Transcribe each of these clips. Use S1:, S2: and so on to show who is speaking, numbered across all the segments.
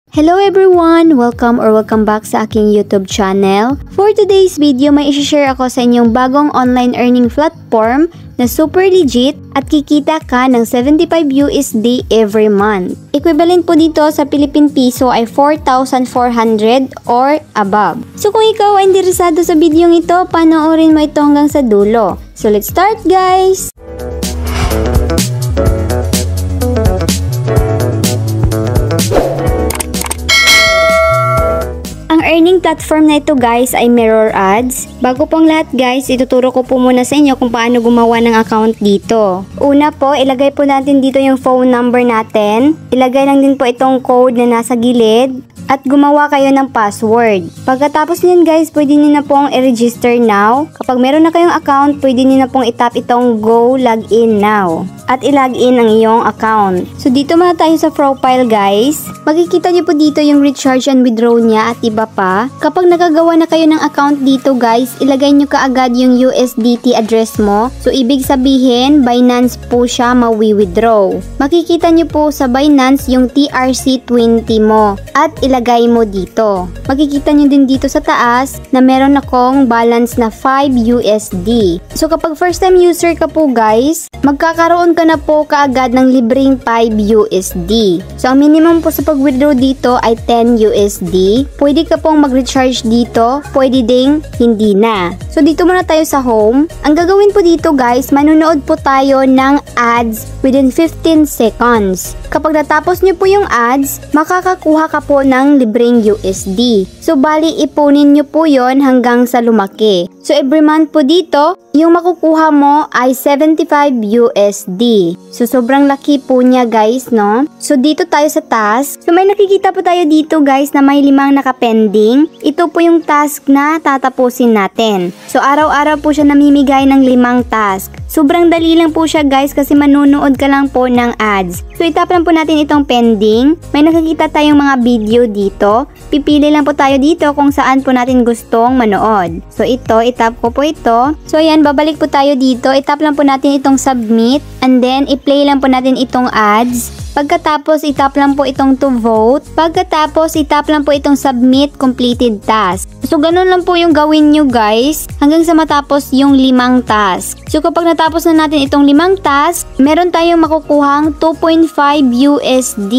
S1: Hello everyone! Welcome back sa aking YouTube channel. For today's video, may isi-share ako sa inyong bagong online earning platform na super legit at kikita ka ng 75 USD every month. Equivalent po dito sa Philippine Piso ay 4,400 or above. So kung ikaw ay interesado sa video ito, panoorin mo ito hanggang sa dulo. So let's start guys! Earning platform na ito guys ay Mirror Ads. Bago pong lahat guys, ituturo ko po muna sa inyo kung paano gumawa ng account dito. Una po, ilagay po natin dito yung phone number natin. Ilagay lang din po itong code na nasa gilid. At gumawa kayo ng password. Pagkatapos niyan guys, pwede niyo na pong i-register now. Kapag meron na kayong account, pwede niyo na pong itap itong Go Login Now. At i-login ang iyong account. So dito muna tayo sa profile guys. Makikita niyo po dito yung recharge and withdraw niya at iba pa. Kapag nakagawa na kayo ng account dito guys, ilagay niyo kaagad yung USDT address mo. So ibig sabihin, Binance po siya mawi-withdraw. Makikita niyo po sa Binance yung TRC20 mo. At ilagay mo dito. Makikita nyo din dito sa taas na meron akong balance na 5 USD. So kapag first time user ka po guys, magkakaroon ka na po kaagad ng libreng 5 USD. So ang minimum po sa pag-withdraw dito ay 10 USD. Pwede ka pong mag-recharge dito, pwede ding hindi na. So dito muna tayo sa home. Ang gagawin po dito guys, manonood po tayo ng ads within 15 seconds. Kapag natapos nyo po yung ads, makakakuha ka po ng libreng USD. So bali ipunin nyo po yon hanggang sa lumaki. So every month po dito, yung makukuha mo ay 75 USD. So sobrang laki po niya guys, no? So dito tayo sa task. So may nakikita po tayo dito guys na may 5 nakapending. Ito po yung task na tatapusin natin. So araw-araw po siya namimigay ng 5 task. Sobrang dali lang po siya guys kasi manunood ka lang po ng ads. So itap lang po natin itong pending. May nakikita tayong mga video dito. Pipili lang po tayo dito kung saan po natin gustong manood. So ito, itap ko po ito. So ayan, babalik po tayo dito. Itap lang po natin itong submit. And then, i-play lang po natin itong ads. Pagkatapos, itap lang po itong to vote. Pagkatapos, itap lang po itong submit completed task. So, ganun lang po yung gawin nyo guys hanggang sa matapos yung 5 task. So, kapag natapos na natin itong 5 task, meron tayong makukuhang 2.5 USD.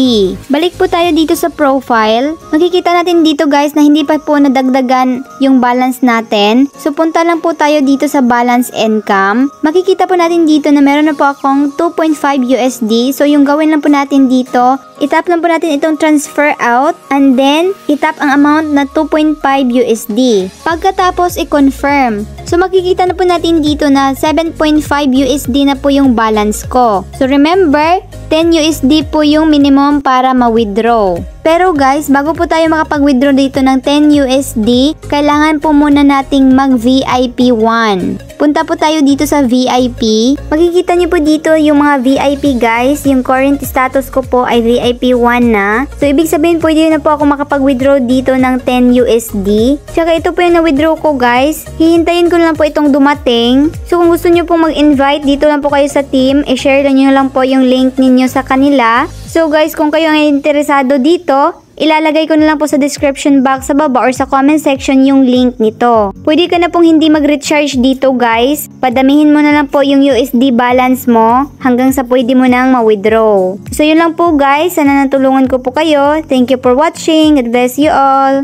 S1: Balik po tayo dito sa profile. Makikita natin dito guys na hindi pa po nadagdagan yung balance natin. So, punta lang po tayo dito sa balance income. Makikita po natin dito na meron na po akong 2.5 USD. So, yung gawin lang po natin dito, itap lang po natin itong transfer out and then itap ang amount na 2.5 USD. Pagkatapos i-confirm. So makikita na po natin dito na 7.5 USD na po yung balance ko. So remember, 10 USD po yung minimum para ma-withdraw. Pero guys, bago po tayo makapag-withdraw dito ng 10 USD, kailangan po muna nating mag-VIP 1. Punta po tayo dito sa VIP. Makikita niyo po dito yung mga VIP guys. Yung current status ko po ay VIP 1 na. So ibig sabihin pwede na po ako makapag-withdraw dito ng 10 USD. Tsaka ito po yung na-withdraw ko guys. Hihintayin ko lang po itong dumating. So kung gusto niyo pong mag-invite, dito lang po kayo sa team. I-share niyo lang po yung link ninyo sa kanila. So guys, kung kayo ay interesado dito, ilalagay ko na lang po sa description box sa baba or sa comment section yung link nito. Pwede ka na pong hindi mag-recharge dito guys. Padamihin mo na lang po yung USD balance mo hanggang sa pwede mo nang ma-withdraw. So yun lang po guys, sana natulungan ko po kayo. Thank you for watching. God bless you all.